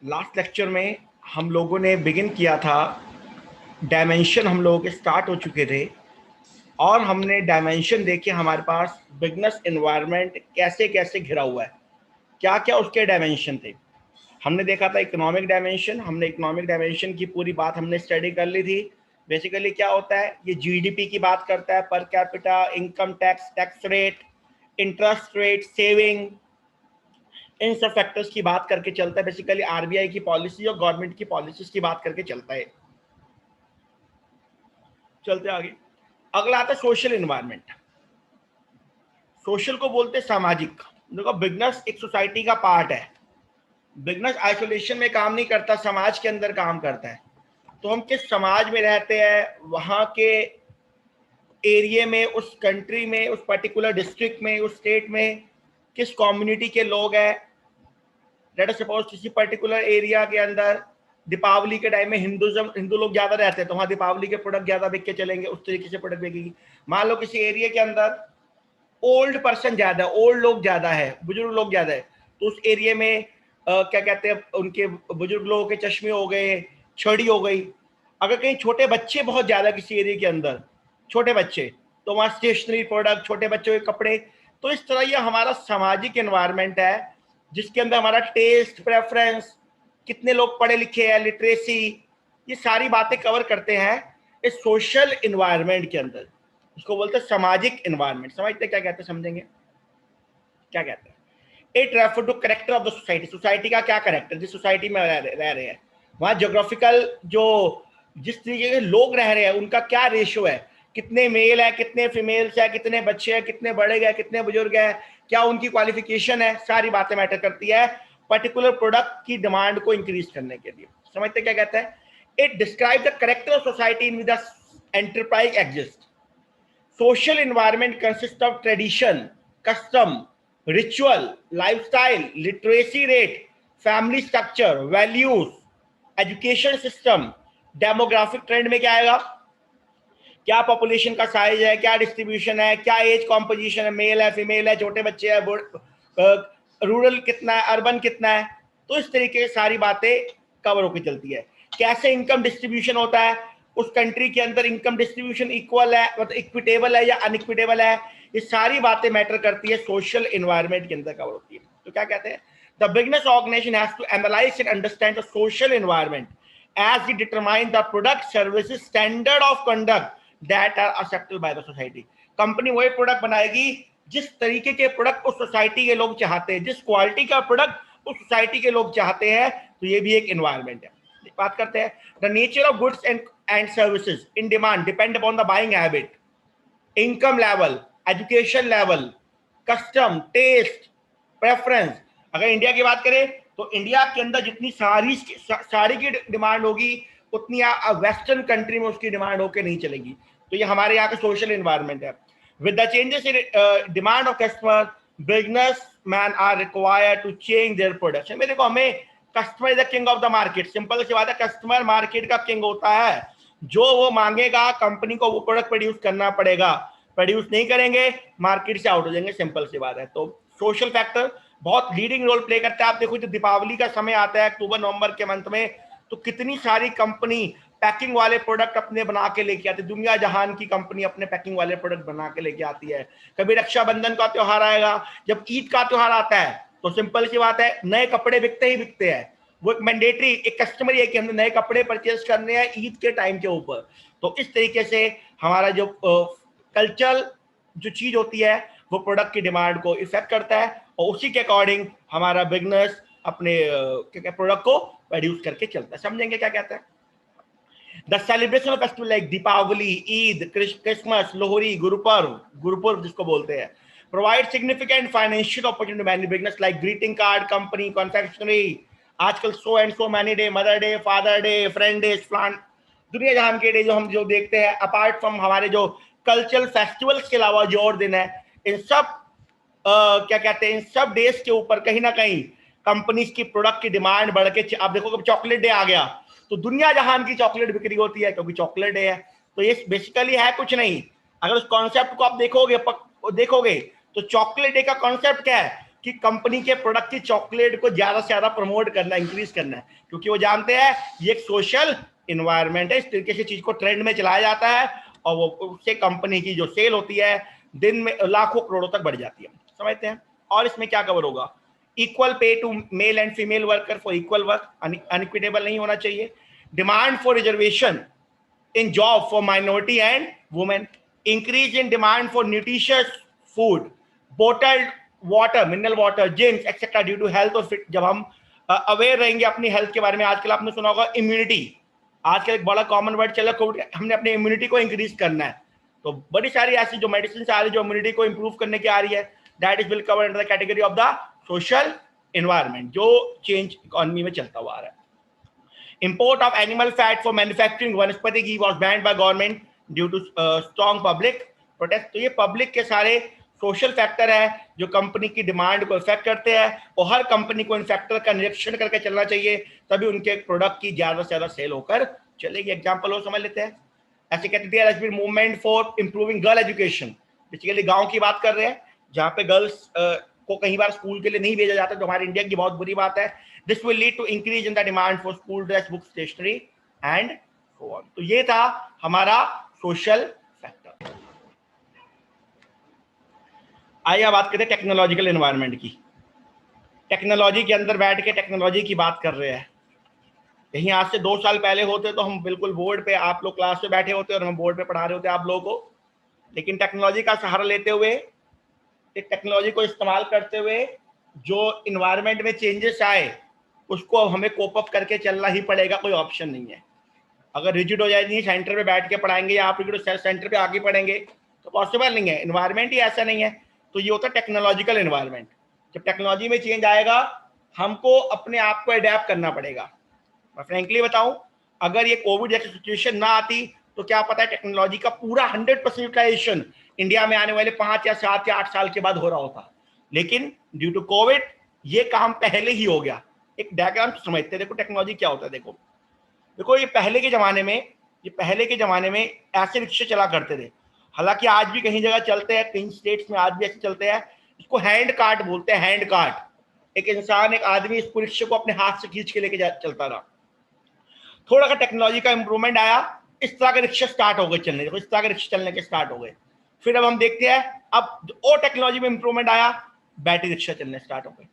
Last lecture में हम लोगों ने बिगिन किया था, डायमेंशन हम लोगों के स्टार्ट हो चुके थे और हमने डायमेंशन देखे हमारे पास बिजनेस एनवायरनमेंट कैसे कैसे घिरा हुआ है, क्या क्या उसके डायमेंशन थे। हमने देखा था इकोनॉमिक डायमेंशन, हमने इकोनॉमिक डायमेंशन की पूरी बात हमने स्टडी कर ली थी। बेसिकली क्या होता है, ये जीडीपी की बात करता है, per capita income tax, tax rate, interest rate, saving, इन सब फैक्टर्स की बात करके चलता है। बेसिकली आरबीआई की पॉलिसी और गवर्नमेंट की पॉलिसीज की बात करके चलता है। चलते आगे, अगला आता है सोशल एनवायरनमेंट। सोशल को बोलते हैं सामाजिक। देखो, बिजनेस एक सोसाइटी का पार्ट है। बिजनेस आइसोलेशन में काम नहीं करता, समाज के अंदर काम करता है। तो हम किस समाज में रहते हैं, वहां के एरिया में, उस कंट्री में, उस पर्टिकुलर डिस्ट्रिक्ट में, उस स्टेट में किस कम्युनिटी के लोग हैं। लेट अस सपोज किसी पर्टिकुलर एरिया के अंदर दीपावली के टाइम में हिंदू लोग ज्यादा रहते हैं, तो वहां दीपावली के प्रोडक्ट ज्यादा बिक के चलेंगे, उस तरीके से प्रोडक्ट बिकेगी। मान लो किसी एरिया के अंदर ओल्ड पर्सन ज्यादा है, ओल्ड लोग ज्यादा है, बुजुर्ग लोग ज्यादा है, तो उस एरिया में क्या कहते हैं, उनके बुजुर्ग लोगों के चश्मे हो गए, छड़ी हो गई। अगर कहीं छोटे बच्चे बहुत ज्यादा किसी एरिया के अंदर, छोटे बच्चे, तो वहां स्टेशनरी प्रोडक्ट, छोटे बच्चों के कपड़े। तो इस तरह यह हमारा सामाजिक एनवायरनमेंट है, जिसके अंदर हमारा टेस्ट, प्रेफरेंस, कितने लोग पढ़े लिखे हैं, लिटरेसी, ये सारी बातें कवर करते हैं इस सोशल एनवायरनमेंट के अंदर। इसको बोलते हैं सामाजिक एनवायरनमेंट। समझते क्या कहते हैं, समझेंगे क्या कहते हैं। It refer to character of the society. Society का क्या कैरेक्टर, जिस सोसाइटी में रह रहे हैं वहां ज्योग्राफिकल जो जिस तरीके के लोग रह रहे हैं उनका क्या रेशियो है, कितने मेल है, कितने फीमेल्स है, कितने बच्चे हैं, कितने बड़े गए, कितने बुजुर्ग है, क्या उनकी क्वालिफिकेशन है, सारी बातें मैटर करती है पर्टिकुलर प्रोडक्ट की डिमांड को इंक्रीज करने के लिए। समझते क्या कहते हैं। It describe the character of society in which enterprise exist. Social environment consists of tradition, custom, ritual, lifestyle, literacy rate, family structure, values, education system, demographic trend में क्या आएगा, क्या पॉपुलेशन का साइज है, क्या डिस्ट्रीब्यूशन है, क्या एज कॉम्पोजिशन है, मेल है, फीमेल है, छोटे बच्चे हैं, रूरल कितना है, अर्बन कितना है। तो इस तरीके से सारी बातें कवर होकर चलती है। कैसे इनकम डिस्ट्रीब्यूशन होता है, उस कंट्री के अंदर इनकम डिस्ट्रीब्यूशन इक्वल है, मतलब इक्विटेबल है या अनइक्विटेबल है, ये सारी बातें मैटर करती है, सोशल एनवायरनमेंट के अंदर कवर होती है। तो क्या कहते हैं, the business organisation has to analyse and understand the social environment as it determine the product services standard of conduct that are accepted by the society। Company वही प्रोडक्ट बनाएगी जिस तरीके के प्रोडक्ट उस सोसाइटी के लोग चाहते हैं, जिस क्वालिटी का प्रोडक्ट उस सोसाइटी के लोग चाहते हैं। तो ये भी एक एनवायरनमेंट है। बात करते हैं, the nature of goods and services in demand depend upon the buying habit, income level, education level, custom, taste, preference. अगर इंडिया की बात करें तो इंडिया के अंदर जितनी साड़ी की डिमांड होगी उतनी वेस्टर्न कंट्री में उसकी डिमांड होकर नहीं चलेगी। तो ये हमारे यहाँ का सोशल एनवायरनमेंट है। With the changes in demand of customer, business man are required to change their production. मेरे को हमें customer is the king of the market. Simple सी बात है, कस्टमर मार्केट का किंग होता है। जो वो मांगेगा कंपनी को वो प्रोडक्ट प्रोड्यूस करना पड़ेगा। प्रोड्यूस नहीं करेंगे मार्केट से आउट हो जाएंगे, सिंपल सी बात है। तो सोशल फैक्टर बहुत लीडिंग रोल प्ले करता है। आप देखो, जो दीपावली का समय आता है अक्टूबर नवंबर के मंथ में, तो कितनी सारी कंपनी पैकिंग वाले प्रोडक्ट अपने बना के लेके आती है। दुनिया जहान की कंपनी अपने पैकिंग वाले प्रोडक्ट बना के लेके आती है। कभी रक्षाबंधन का त्योहार आएगा, जब ईद का त्योहार आता है, तो सिंपल सी बात है, नए कपड़े बिकते ही बिकते हैं। वो एक मैंडेटरी, एक कस्टमर है कि हमने नए कपड़े परचेज करने हैं ईद के टाइम के ऊपर। तो इस तरीके से हमारा जो कल्चरल जो चीज होती है वो प्रोडक्ट की डिमांड को इफेक्ट करता है, और उसी के अकॉर्डिंग हमारा बिजनेस अपने प्रोडक्ट को प्रोड्यूस करके चलता है। समझेंगे क्या कहता है। The celebration of festival like Deepavali, Eid, Christmas, Lohri, Gurpurab जिसको बोलते हैं, provide significant financial opportunity many business like greeting card company, confectionery. आजकल so and so many day, mother day, father day, friend day, plan, दुनिया जहान के डे जो हम जो देखते हैं, अपार्ट फ्रॉम हमारे जो कल्चरल फेस्टिवल्स के अलावा जो और दिन है, इन सब क्या कहते हैं, इन सब डेज के ऊपर कहीं ना कहीं कंपनीज की प्रोडक्ट की डिमांड बढ़ के, आप देखो चॉकलेट डे आ गया तो दुनिया जहान की चॉकलेट बिक्री होती है क्योंकि चॉकलेट डे है। तो ये बेसिकली है कुछ नहीं, अगर उस कॉन्सेप्ट को आप देखोगे तो चॉकलेट डे का कॉन्सेप्ट क्या है कि कंपनी के प्रोडक्ट की चॉकलेट को ज्यादा से ज्यादा प्रमोट करना, इंक्रीज करना है, क्योंकि वो जानते हैं ये एक सोशल इन्वायरमेंट है। इस तरीके से चीज को ट्रेंड में चलाया जाता है और वो उससे कंपनी की जो सेल होती है दिन में लाखों करोड़ों तक बढ़ जाती है, समझते हैं। और इसमें क्या कवर होगा? Equal pay to male and female worker for equal work, unequitable नहीं होना चाहिए। Demand for reservation in job for minority and women, increase in demand for nutritious food, bottled water, mineral water, gyms etc due to health और fit। जब हम aware रहेंगे अपनी health के बारे में, आजकल आपने सुना होगा इम्यूनिटी, आजकल एक बड़ा कॉमन वर्ड चला कोविड, हमने अपनी इम्यूनिटी को इंक्रीज करना है, तो बड़ी सारी ऐसी जो मेडिसिन आ रही है जो इम्यूनिटी को इंप्रूव करने की आ रही है, that is will cover under the category of the social environment, जो चेंज इकोनॉमी में चलता हुआ आ रहा है। Import of animal fat for manufacturing वनस्पति घी was banned by government due to strong public protest। तो ये पब्लिक के सारे सोशल फैक्टर है जो कंपनी की डिमांड को इफेक्ट करते हैं, और हर कंपनी को इन फैक्टर का निरीक्षण करके चलना चाहिए, तभी उनके प्रोडक्ट की ज्यादा से ज्यादा सेल होकर चलेगी। एग्जाम्पल वो समझ लेते हैं। ऐसे कहते हैं movement for improving girl education, basically गाँव की बात कर रहे हैं जहाँ पे गर्ल्स को कई बार स्कूल के लिए नहीं भेजा जाता, जो हमारे इंडिया की बहुत बुरी बात है। This will lead to increase in the demand for school dress, book, stationery and so on। तो ये था हमारा सोशल फैक्टर। आइए बात करते हैं टेक्नोलॉजिकल एनवायरनमेंट की। टेक्नोलॉजी के अंदर बैठ के टेक्नोलॉजी की बात कर रहे हैं। यहीं आज से 2 साल पहले होते तो हम बिल्कुल बोर्ड पे, आप लोग क्लास में बैठे होते और हम बोर्ड पे पढ़ा रहे होते आप लोगों को, लेकिन टेक्नोलॉजी का सहारा लेते हुए, टेक्नोलॉजी को इस्तेमाल करते हुए जो इन्वायरमेंट में चेंजेस आए उसको अब हमें कोप अप करके चलना ही पड़ेगा, कोई ऑप्शन नहीं है। अगर रिजिड हो जाएगी सेंटर पे बैठ के पढ़ाएंगे या आप सेंटर पे आगे पढ़ेंगे तो पॉसिबल नहीं है, इन्वायरमेंट ही ऐसा नहीं है। तो ये होता है टेक्नोलॉजिकल इन्वायरमेंट। जब टेक्नोलॉजी में चेंज आएगा हमको अपने आप को अडेप्ट करना पड़ेगा। मैं फ्रेंकली बताऊं, अगर ये कोविड जैसी सिचुएशन ना आती तो क्या पता है टेक्नोलॉजी का पूरा 100% यूटिलाइजेशन इंडिया में आने वाले 5 या 7 या 8 साल के बाद हो रहा होता, लेकिन ड्यू टू कोविड ये काम पहले ही हो गया। एक डायग्राम समझते हैं, देखो टेक्नोलॉजी क्या होता है। देखो ये पहले के जमाने में ऐसे रिक्शे चला करते थे, हालांकि आज भी कहीं जगह चलते हैं, कई स्टेट्स में आज भी ऐसे चलते हैं। इसको हैंड कार्ट बोलते हैं, हैंड कार्ट। एक इंसान, एक आदमी इस रिक्शे को अपने हाथ से खींच के लेके चलता रहा। थोड़ा सा टेक्नोलॉजी का इंप्रूवमेंट आया, इस तरह के रिक्शे स्टार्ट हो गए चलने, देखो इस तरह के रिक्शे चलने के स्टार्ट हो गए। फिर अब हम देखते हैं अब और टेक्नोलॉजी में इंप्रूवमेंट आया, बैटरी रिक्शा चलने स्टार्ट हो गए।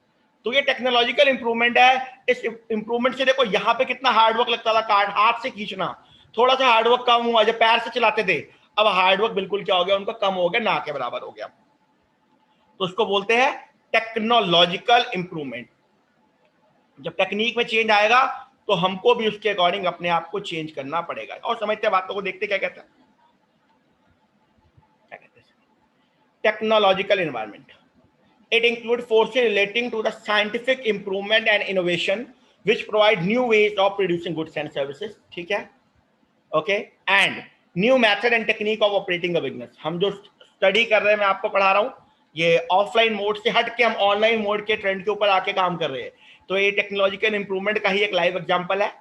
तो ये टेक्नोलॉजिकल इंप्रूवमेंट है। इस इंप्रूवमेंट से देखो यहाँ पे कितना हार्डवर्क लगता था, कार्ड हाथ से खींचना, थोड़ा सा हार्डवर्क कम हुआ। जब पैर से चलाते थे, अब हार्डवर्क बिल्कुल क्या हो गया, उनका कम हो गया, ना के बराबर हो गया। तो उसको बोलते हैं टेक्नोलॉजिकल इंप्रूवमेंट। जब टेक्निक में चेंज आएगा तो हमको भी उसके अकॉर्डिंग अपने आप को चेंज करना पड़ेगा। और समझते हैं बातों को, देखते क्या कहते हैं technological environment. It includes forces relating to the scientific improvement and innovation, which provide new ways of producing goods and services। ठीक है, okay, and new method and technique of operating a business. हम जो study कर रहे हैं, मैं आपको पढ़ा रहा हूँ, ये ऑफलाइन मोड से हट के हम ऑनलाइन मोड के ट्रेंड के ऊपर आके काम कर रहे हैं। तो ये टेक्नोलॉजिकल इंप्रूवमेंट का ही एक लाइव एग्जाम्पल है।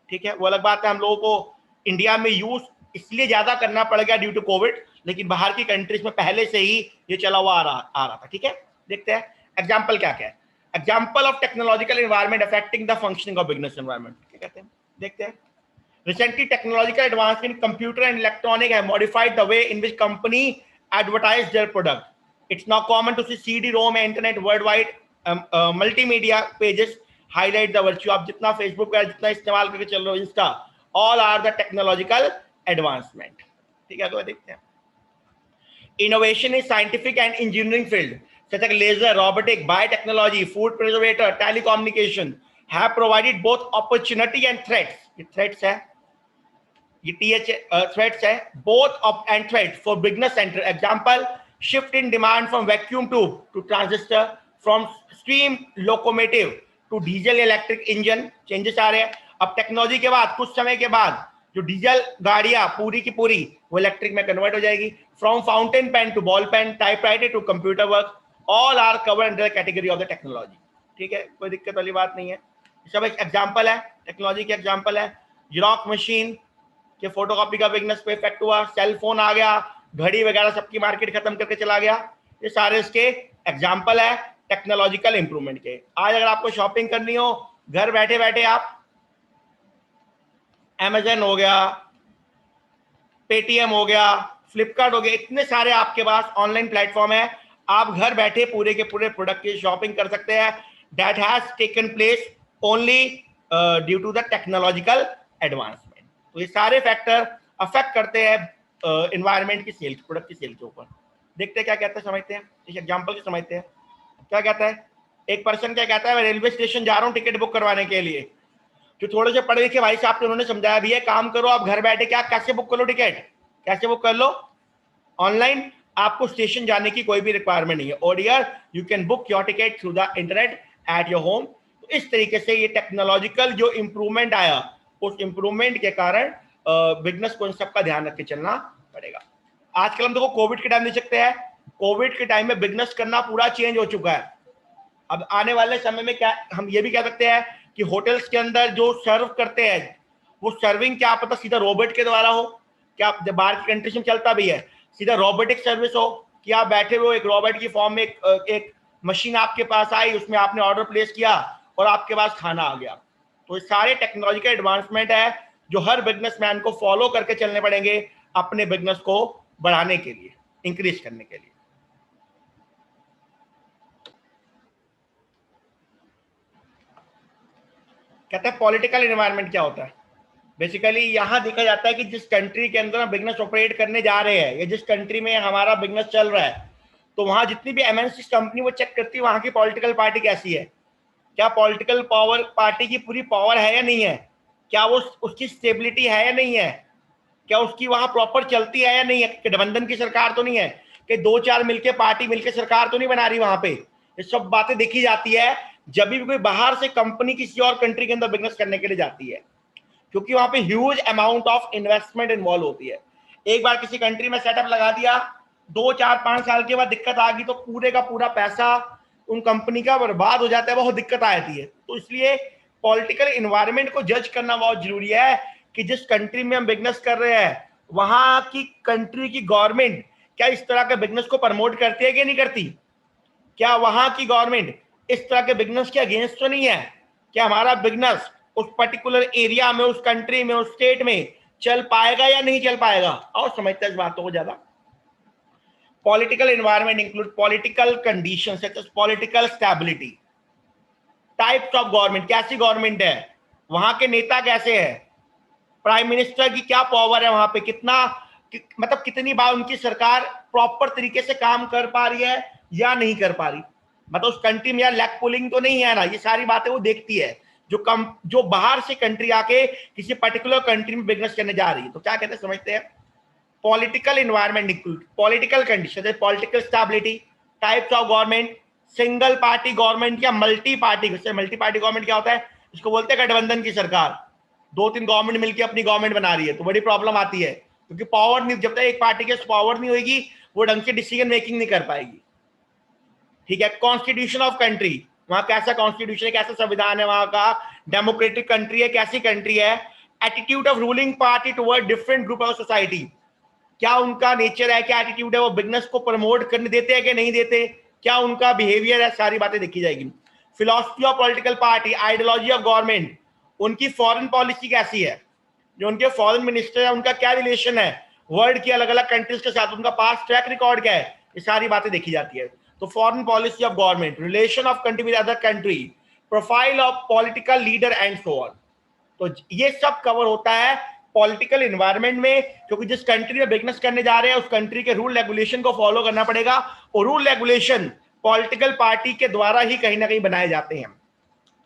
ठीक है, वो अलग बात है, हम लोगों को इंडिया में यूज इसलिए ज्यादा करना पड़ गया ड्यू टू कोविड, लेकिन बाहर की कंट्रीज में पहले से ही ये चला हुआ आ रहा था। ठीक है, देखते हैं एग्जाम्पल क्या क्या है। Example of technological environment affecting the functioning of business environment, क्या कहते हैं, देखते हैं। Recently, technological advancement in computer and electronic have modified the way in which company advertise their product. It's now common to see CD-ROM and internet worldwide multimedia pages highlight the virtue। आप जितना Facebook का जितना इस्तेमाल करके चल रहे हो, Insta, all are the technological advancement। ठीक है, तो देखते हैं। Innovation in scientific and engineering field such as laser, robotic, biotechnology, food preservator, telecommunication have provided both opportunity and threats। ये threats है, ये TH threats है, both and threats for business center। Example, shift in demand from vacuum tube to transistor, from steam locomotive to diesel electric engine, changes आ रहे हैं। अब technology के बाद कुछ समय के बाद जो डीजल गाड़ियां पूरी की पूरी वो इलेक्ट्रिक में कन्वर्ट हो जाएगी। From fountain pen to ball pen, typewriter to computer work, all are cover under the category of the technology. ठीक है, कोई दिक्कत वाली बात नहीं है, सब एक एग्जाम्पल है, टेक्नोलॉजी के एग्जाम्पल है। जेरॉक्स मशीन के फोटोकॉपी का बिजनेस पे इफेक्ट हुआ, सेल फोन आ गया, घड़ी वगैरह सबकी मार्केट खत्म करके चला गया, ये सारे इसके एग्जाम्पल है। टेक्नोलॉजिकल इंप्रूवमेंट के। आज अगर आपको शॉपिंग करनी हो, घर बैठे बैठे आप Amazon हो गया, पेटीएम हो गया, फ्लिपकार्ट हो गया, इतने सारे आपके पास ऑनलाइन प्लेटफॉर्म है, आप घर बैठे पूरे के पूरे प्रोडक्ट की शॉपिंग कर सकते हैं। That has taken place only due to the technological advancement. तो ये सारे फैक्टर अफेक्ट करते हैं एनवायरनमेंट की सेल, प्रोडक्ट की सेल के ऊपर। देखते हैं क्या कहते हैं, समझते हैं, इस एग्जाम्पल से समझते हैं क्या कहता है। एक पर्सन क्या कहता है, मैं रेलवे स्टेशन जा रहा हूँ टिकट बुक करवाने के लिए। जो थोड़े से पढ़े लिखे भाई साहब थे उन्होंने समझाया, भैया काम करो आप घर बैठे क्या कैसे बुक कर लो टिकट, कैसे बुक कर लो ऑनलाइन, आपको स्टेशन जाने की कोई भी रिक्वायरमेंट नहीं है। Or dear you can book your ticket through the internet at your home. तो इस तरीके से ये टेक्नोलॉजिकल जो इंप्रूवमेंट आया, उस इंप्रूवमेंट के कारण बिजनेस को इन सबका ध्यान रख के चलना पड़ेगा। आजकल हम देखो कोविड के टाइम देख सकते हैं, कोविड के टाइम में बिजनेस करना पूरा चेंज हो चुका है। अब आने वाले समय में क्या हम ये भी कह सकते हैं कि होटल्स के अंदर जो सर्व करते हैं वो सर्विंग क्या पता सीधा रोबोट के द्वारा हो, क्या बाहर की कंट्रीज में चलता भी है, सीधा रोबोटिक सर्विस हो कि आप बैठे हुए एक रोबोट की फॉर्म में एक मशीन आपके पास आई, उसमें आपने ऑर्डर प्लेस किया और आपके पास खाना आ गया। तो ये सारे टेक्नोलॉजिकल एडवांसमेंट है जो हर बिजनेसमैन को फॉलो करके चलने पड़ेंगे अपने बिजनेस को बढ़ाने के लिए, इंक्रीज करने के लिए। कहते हैं पॉलिटिकल एनवायरनमेंट क्या होता है। बेसिकली यहां देखा जाता है कि जिस कंट्री के अंदर हम बिजनेस ऑपरेट करने जा रहे हैं या जिस कंट्री में हमारा बिजनेस चल रहा है, तो वहां जितनी भी एमएनसी कंपनी वो चेक करती है वहां की पॉलिटिकल पार्टी कैसी है, क्या पॉलिटिकल पावर पार्टी की पूरी पावर है या नहीं है, क्या वो उसकी स्टेबिलिटी है या नहीं है, क्या उसकी वहां प्रॉपर चलती है या नहीं है, गठबंधन की सरकार तो नहीं है कि दो चार मिलके पार्टी मिलके सरकार तो नहीं बना रही वहां पे। ये सब बातें देखी जाती है जब भी कोई बाहर से कंपनी किसी और कंट्री के अंदर बिजनेस करने के लिए जाती है, क्योंकि वहां पे huge amount of investment involve होती है। एक बार किसी कंट्री में सेटअप लगा दिया, 2 4 5 साल के बाद दिक्कत आ गई तो पूरे का पूरा पैसा उन कंपनी का बर्बाद हो जाता है, बहुत दिक्कत आ जाती है। तो इसलिए पॉलिटिकल इन्वायरमेंट को जज करना बहुत जरूरी है कि जिस कंट्री में हम बिजनेस कर रहे हैं वहां की कंट्री की गवर्नमेंट क्या इस तरह के बिजनेस को प्रमोट करती है कि नहीं करती, क्या वहां की गवर्नमेंट इस तरह के बिजनेस के अगेंस्ट तो नहीं है, क्या हमारा बिजनेस उस पर्टिकुलर एरिया में, उस कंट्री में, उस स्टेट में चल पाएगा या नहीं चल पाएगा। और समझते हैं इस बातों को ज्यादा। Political environment include political conditions such as political stability, types of government, कैसी गवर्नमेंट है, वहां के नेता कैसे है, प्राइम मिनिस्टर की क्या पावर है वहां पे, मतलब कितनी बार उनकी सरकार प्रॉपर तरीके से काम कर पा रही है या नहीं कर पा रही, मतलब उस कंट्री में यार लैग पुलिंग तो नहीं है ना, ये सारी बातें वो देखती है जो बाहर से कंट्री आके किसी पर्टिकुलर कंट्री में बिजनेस करने जा रही है। तो क्या कहते हैं समझते हैं। Political environment include political condition, political stability, types of government, single party government या multi party. Multi party government क्या होता है, इसको बोलते हैं गठबंधन की सरकार, 2 3 गवर्नमेंट मिलकर अपनी गवर्नमेंट बना रही है तो बड़ी प्रॉब्लम आती है, क्योंकि पावर नहीं, जब तक एक पार्टी के पावर नहीं होगी वो ढंग से डिसीजन मेकिंग नहीं कर पाएगी। ठीक है। कॉन्स्टिट्यूशन ऑफ कंट्री, वहां कैसा कॉन्स्टिट्यूशन है, कैसा संविधान है वहां का, डेमोक्रेटिक कंट्री है, कैसी कंट्री है। Attitude of ruling party toward different group of society, क्या उनका नेचर है, क्या एटीट्यूड है, वो बिजनेस को प्रमोट करने देते हैं कि नहीं देते, क्या उनका बिहेवियर है, सारी बातें देखी जाएगी। Philosophy of political party, ideology of government, उनकी फॉरेन पॉलिसी कैसी है, जो उनके फॉरेन मिनिस्टर है उनका क्या रिलेशन है वर्ल्ड की अलग अलग कंट्रीज के साथ, उनका पास्ट ट्रैक रिकॉर्ड क्या है, ये सारी बातें देखी जाती है। तो foreign policy of government, relation of country with other country, profile of political leader and so on. तो ये सब कवर होता है पॉलिटिकल एनवायरनमेंट में, क्योंकि जिस कंट्री में बिजनेस करने जा रहे हैं उस कंट्री के रूल रेगुलेशन को फॉलो करना पड़ेगा, और रूल रेगुलेशन पॉलिटिकल पार्टी के द्वारा ही कहीं ना कहीं बनाए जाते हैं।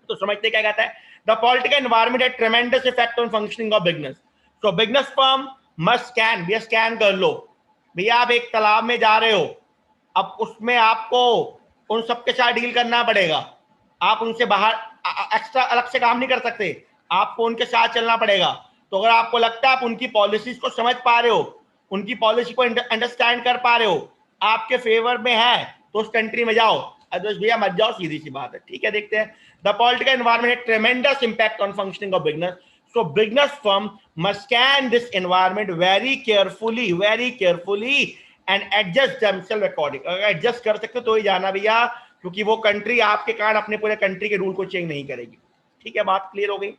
तो समझते क्या कहता है, the political environment has ट्रेमेंडस effect on functioning of business. So business firm must scan, भैया स्कैन कर लो, भैया आप एक तालाब में जा रहे हो, अब उसमें आपको उन सबके साथ डील करना पड़ेगा, आप उनसे बाहर एक्स्ट्रा अलग से काम नहीं कर सकते, आपको उनके साथ चलना पड़ेगा। तो अगर आपको लगता है आप उनकी पॉलिसीज को समझ पा रहे हो, उनकी पॉलिसी को अंडरस्टैंड कर पा रहे हो, आपके फेवर में है, तो उस कंट्री में जाओ, अदरवाइज भैया मत जाओ, सीधी सी बात है। ठीक है, देखते हैं। The political environment has ट्रेमेंडस impact on functioning of business, so business firm must scan this environment very carefully and adjust themselves according। अगर एडजस्ट कर सकते तो ही जाना भैया, क्योंकि वो कंट्री आपके कारण अपने पूरे कंट्री के रूल को चेंज नहीं करेगी। ठीक है, बात क्लियर हो गई।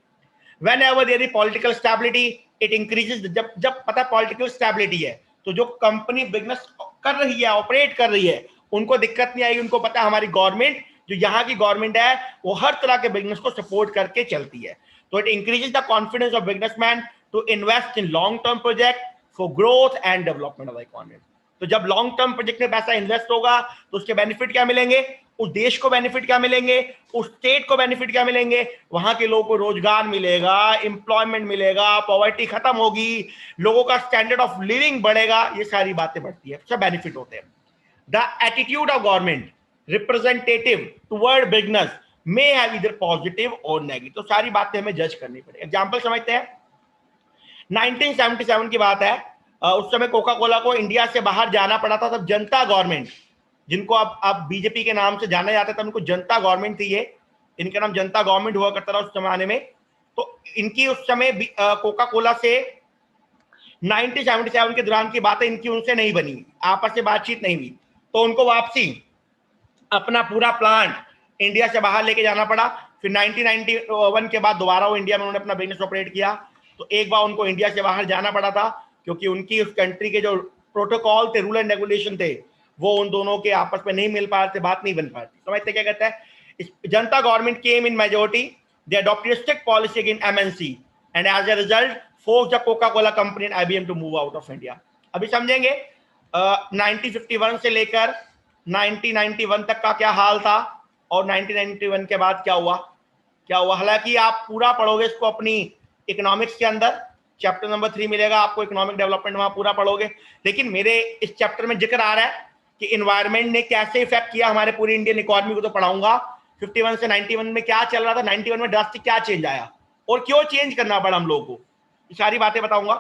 Whenever there is political stability, it increases। जब जब पता पॉलिटिकल स्टेबिलिटी है तो जो कंपनी बिजनेस कर रही है, ऑपरेट कर रही है, उनको दिक्कत नहीं आएगी। उनको पता है हमारी गवर्नमेंट, जो यहाँ की गवर्नमेंट है, वो हर तरह के बिजनेस को सपोर्ट करके चलती है। तो it increases the confidence of businessman to invest in long term project for growth and development of the economy. तो जब लॉन्ग टर्म प्रोजेक्ट में पैसा इन्वेस्ट होगा तो उसके बेनिफिट क्या मिलेंगे? उस देश को बेनिफिट क्या मिलेंगे? उस स्टेट को बेनिफिट क्या मिलेंगे? वहां के लोगों को रोजगार मिलेगा, एम्प्लॉयमेंट मिलेगा, पॉवर्टी खत्म होगी, लोगों का स्टैंडर्ड ऑफ लिविंग बढ़ेगा, ये सारी बातें बढ़ती है, सब बेनिफिट होते हैं। The attitude of government representative toward business may have either positive और नेगेटिव। तो सारी बातें हमें जज करनी पड़ेगी। एग्जांपल समझते हैं। 1977 की बात है। उस समय कोका कोला को इंडिया से बाहर जाना पड़ा था। तब जनता गवर्नमेंट, जिनको अब बीजेपी के नाम से जाना जाता था, उनको जनता गवर्नमेंट थी ये, इनका नाम जनता गवर्नमेंट हुआ करता था उस जमाने में। तो इनकी उस समय कोका कोला से 1977 के दौरान की बात है, इनकी उनसे नहीं बनी, आपस में बातचीत नहीं हुई, तो उनको वापसी अपना पूरा प्लांट इंडिया से बाहर लेके जाना पड़ा। फिर 1991 के बाद दोबारा वो इंडिया में उन्होंने अपना बिजनेस ऑपरेट किया। तो एक बार उनको इंडिया से बाहर जाना पड़ा था क्योंकि उनकी उस कंट्री के जो प्रोटोकॉल थे, रूल एंड रेगुलेशन थे, वो उन दोनों के आपस में नहीं मिल पा रहे थे, बात नहीं बन पा रही। समझते क्या कहता है? Janata government came in majority, they adopted strict policy against MNC and as a result force the Coca Cola company and IBM to move out of India. अभी समझेंगे 1951 से लेकर 1991 तक का क्या हाल था और 1991 के बाद क्या हुआ। हालांकि आप पूरा पढ़ोगे इसको अपनी इकोनॉमिक्स के अंदर, चैप्टर नंबर 3 मिलेगा आपको, इकोनॉमिक डेवलपमेंट, वहां पूरा पढ़ोगे। लेकिन मेरे इस चैप्टर में जिक्र आ रहा है कि इन्वायरमेंट ने कैसे इफेक्ट किया हमारे पूरी इंडियन इकोनॉमी को, तो पढ़ाऊंगा। 51 से 91 में क्या चल रहा था, 91 में ड्रास्टिक क्या चेंज आया और क्यों चेंज करना पड़ा हम लोगों को, ये सारी बातें बताऊंगा।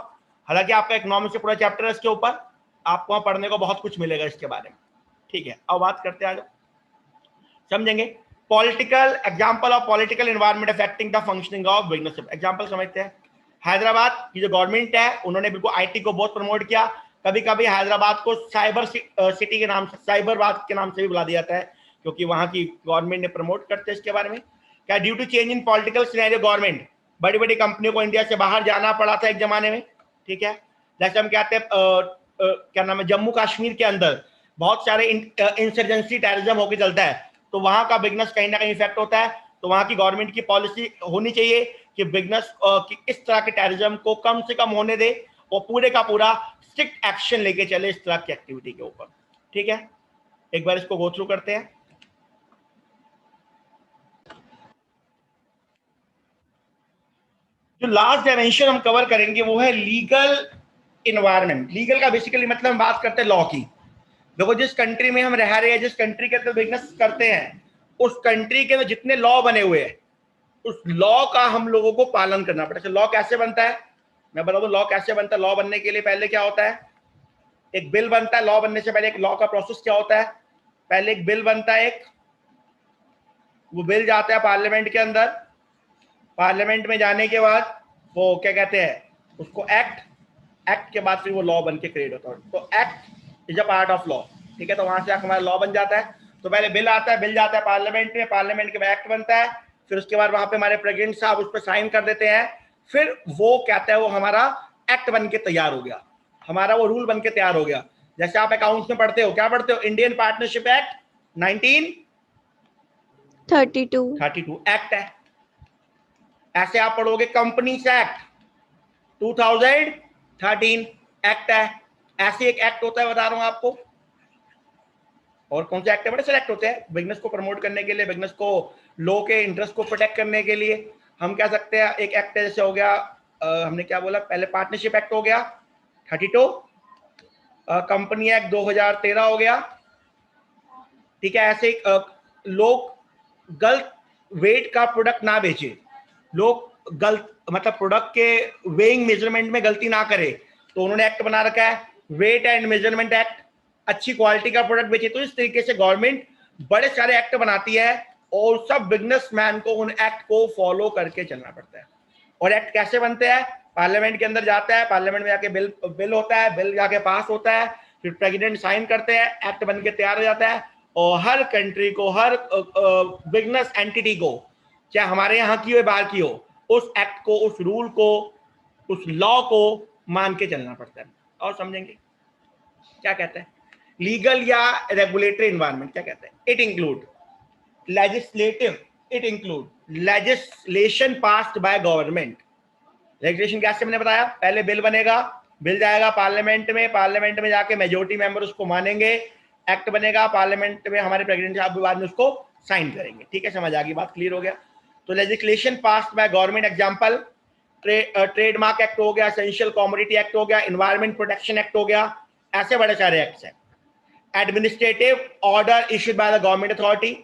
हालांकि आपका इकोनॉमिक्स से पूरा चैप्टर है इसके ऊपर, आपको वहां पढ़ने को बहुत कुछ मिलेगा इसके बारे में। ठीक है, अब बात करते हैं, आगे समझेंगे। Political example of political environment affecting the functioning of business. Example समझते हैं। हैदराबाद की जो गवर्नमेंट है, उन्होंने बिल्कुल आईटी को बहुत प्रमोट किया। कभी कभी हैदराबाद को साइबर सिटी के नाम से, साइबरबाद के नाम से भी बुला दिया जाता है, क्योंकि वहां की गवर्नमेंट ने प्रमोट करते हैं इसके बारे में। क्या due to change in political scenario government, बड़ी बड़ी कंपनियों को इंडिया से बाहर जाना पड़ा था एक जमाने में। ठीक है, जैसे हम कहते हैं क्या नाम है, जम्मू कश्मीर के अंदर बहुत सारे इंसर्जेंसी टेररिज्म होकर चलता है, तो वहां का बिजनेस कहीं ना कहीं इफेक्ट होता है। तो वहां की गवर्नमेंट की पॉलिसी होनी चाहिए कि बिजनेस इस तरह के टेररिज्म को कम से कम होने दे और पूरे का पूरा स्ट्रिक्ट एक्शन लेके चले इस तरह की एक्टिविटी के ऊपर। ठीक है, एक बार इसको गो थ्रू करते हैं। जो लास्ट डायमेंशन हम कवर करेंगे वो है लीगल इन्वायरमेंट। लीगल का बेसिकली मतलब हम बात करते हैं लॉ की। देखो, जिस कंट्री में हम रह रहे हैं, जिस कंट्री के अंदर बिजनेस करते हैं, उस कंट्री के अंदर जितने लॉ बने हुए हैं, उस लॉ का हम लोगों को पालन करना पड़ता है। लॉ कैसे बनता है, मैं बता दूं लॉ कैसे बनता है। लॉ बनने के लिए पहले क्या होता है, एक बिल बनता है। लॉ बनने से पहले एक लॉ का प्रोसेस क्या होता है, पहले एक बिल बनता है, वो बिल जाता है पार्लियामेंट के अंदर। पार्लियामेंट में जाने के बाद वो क्या कहते हैं उसको एक्ट के बाद फिर वो लॉ बन के क्रिएट होता है। तो act is a part of law. ठीक है, तो वहां से हमारा लॉ बन जाता है। तो पहले बिल आता है, बिल जाता है पार्लियामेंट में, पार्लियामेंट के बाद एक्ट बनता है, फिर उसके बाद वहां पे हमारे प्रेसिडेंट साहब उस पर साइन कर देते हैं। फिर वो कहता है वो हमारा एक्ट बन के तैयार हो गया, हमारा वो रूल बन के तैयार हो गया। जैसे आप अकाउंट्स में पढ़ते हो, क्या पढ़ते हो, इंडियन पार्टनरशिप एक्ट 1932 एक्ट है। ऐसे आप पढ़ोगे कंपनीज एक्ट 2013 एक्ट है। ऐसे एक एक्ट होता है, बता रहा हूं आपको। और कौन से एक्ट है, बड़े सारे एक्ट होते हैं बिजनेस को प्रमोट करने के लिए, बिजनेस को, लो के इंटरेस्ट को प्रोटेक्ट करने के लिए। हम कह सकते हैं एक एक्ट जैसे हो गया, हमने क्या बोला पहले, पार्टनरशिप एक्ट हो गया 32, कंपनी एक्ट 2013 हो गया। ठीक है, ऐसे लोग गलत वेट का प्रोडक्ट ना बेचे, लोग गलत मतलब प्रोडक्ट के वेइंग मेजरमेंट में गलती ना करे, तो उन्होंने एक्ट बना रखा है वेट एंड मेजरमेंट एक्ट। अच्छी क्वालिटी का प्रोडक्ट बेचे। तो इस तरीके से गवर्नमेंट बड़े सारे एक्ट बनाती है और सब बिजनेसमैन को उन एक्ट को फॉलो करके चलना पड़ता है। और एक्ट कैसे बनते हैं, पार्लियामेंट के अंदर जाता है, पार्लियामेंट में जाके बिल होता है, बिल जाके पास होता है, फिर प्रेसिडेंट साइन करते हैं, एक्ट बन के तैयार हो जाता है। और हर कंट्री को, हर बिजनेस एंटिटी को, चाहे हमारे यहाँ की हो बाहर की हो, उस एक्ट को, उस रूल को, उस लॉ को मान के चलना पड़ता है। और समझेंगे क्या कहता है लीगल या रेगुलेटरी एनवायरनमेंट, क्या कहता है? It include legislative, it include legislation passed by government. Regulation कैसे मैंने बताया, पहले बिल बनेगा, बिल जाएगा पार्लियामेंट में, पार्लियामेंट में जाके मेजोरिटी मेंबर उसको मानेंगे, एक्ट बनेगा, पार्लियामेंट में हमारे प्रेसिडेंट साहब भी बाद में उसको साइन करेंगे। ठीक है, समझ आ गई बात, क्लियर हो गया? तो legislation passed by government, example trademark act हो गया, एसेंशियल कमोडिटी एक्ट हो गया, एनवायरमेंट प्रोटेक्शन एक्ट हो गया, ऐसे बड़े सारे एक्ट्स हैं। Administrative order issued by the government authority.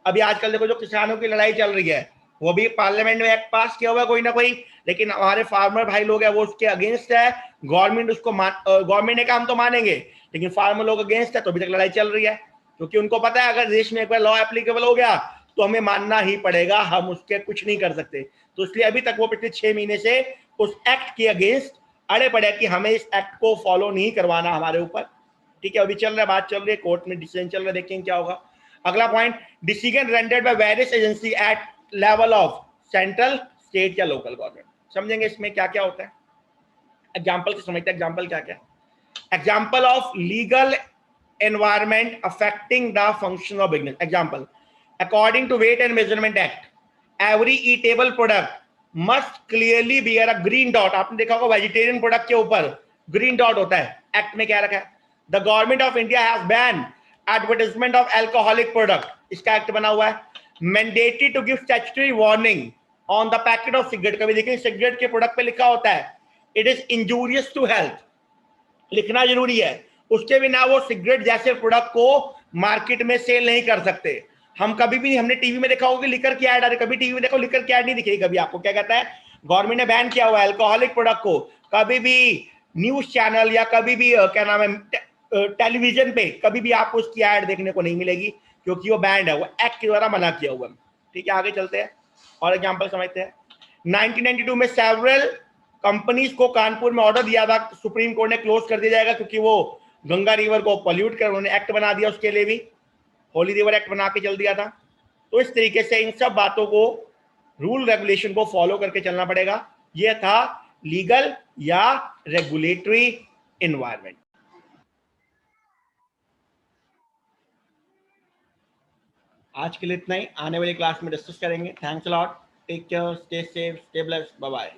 अभी आजकल देखो जो किसानों की लड़ाई चल रही है, वो भी पार्लियामेंट में एक्ट पास किया हुआ है कोई ना कोई, लेकिन हमारे फार्मर भाई लोग हैं वो उसके अगेंस्ट है। गवर्नमेंट उसको गवर्नमेंट ने कहा हम तो मानेंगे, लेकिन फार्मर लोग अगेंस्ट है, तो अभी तक लड़ाई चल रही है, क्योंकि उनको पता है अगर देश में एक बार लॉ एप्लीकेबल हो गया तो हमें मानना ही पड़ेगा, हम उसके कुछ नहीं कर सकते। तो इसलिए अभी तक वो पिछले 6 महीने से उस एक्ट के अगेंस्ट अड़े पड़े कि हमें इस एक्ट को फॉलो नहीं करवाना हमारे ऊपर। ठीक है, अभी चल रहा है, बात चल रही है, कोर्ट में डिसीजन चल रहा है, देखेंगे क्या होगा। अगला point, decision rendered by various agency at level of central, state या लोकल गवर्नमेंट। समझेंगे इसमें क्या क्या होता है, एग्जाम्पल से समझते हैं। एग्जाम्पल क्या क्या? Example of legal environment affecting the function of business. Example, according to weight and measurement act, every eatable product must clearly bear a green dot. आपने देखा होगा वेजिटेरियन प्रोडक्ट के ऊपर ग्रीन डॉट होता है, एक्ट में क्या रखा है? The government of India has ban advertisement of alcoholic product, इसका एक्ट बना हुआ है। Mandatory to give statutory warning on the packet of cigarette. कभी देखिए सिगरेट के प्रोडक्ट पे लिखा होता है it is injurious to health, लिखना जरूरी है, उसके बिना वो सिगरेट जैसे प्रोडक्ट को मार्केट में सेल नहीं कर सकते। हम कभी भी, हमने टीवी में देखा होगा कि लिकर की ऐड आ रही, कभी टीवी में देखो लिकर की ऐड नहीं दिखेगी कभी आपको। क्या कहता है, गवर्नमेंट ने बैन किया हुआ है अल्कोहलिक प्रोडक्ट को, कभी भी न्यूज चैनल या कभी भी क्या नाम है टेलीविजन पे कभी भी आपको उसकी ऐड देखने को नहीं मिलेगी, क्योंकि वो बैंड है, वो एक्ट के द्वारा मना किया हुआ है। ठीक है, आगे चलते हैं और एग्जाम्पल समझते हैं। 1992 में सेवरल कंपनीज को कानपुर में ऑर्डर दिया था, सुप्रीम कोर्ट ने क्लोज कर दिया जाएगा क्योंकि वो गंगा रिवर को पॉल्यूट कर, उन्होंने एक्ट बना दिया, उसके लिए भी होली रिवर एक्ट बना के चल दिया था। तो इस तरीके से इन सब बातों को, रूल रेगुलेशन को फॉलो करके चलना पड़ेगा। यह था लीगल या रेगुलेटरी एनवायरनमेंट। आज के लिए इतना ही, आने वाली क्लास में डिस्कस करेंगे। Thanks a lot, take care, stay safe, stay blessed, bye bye.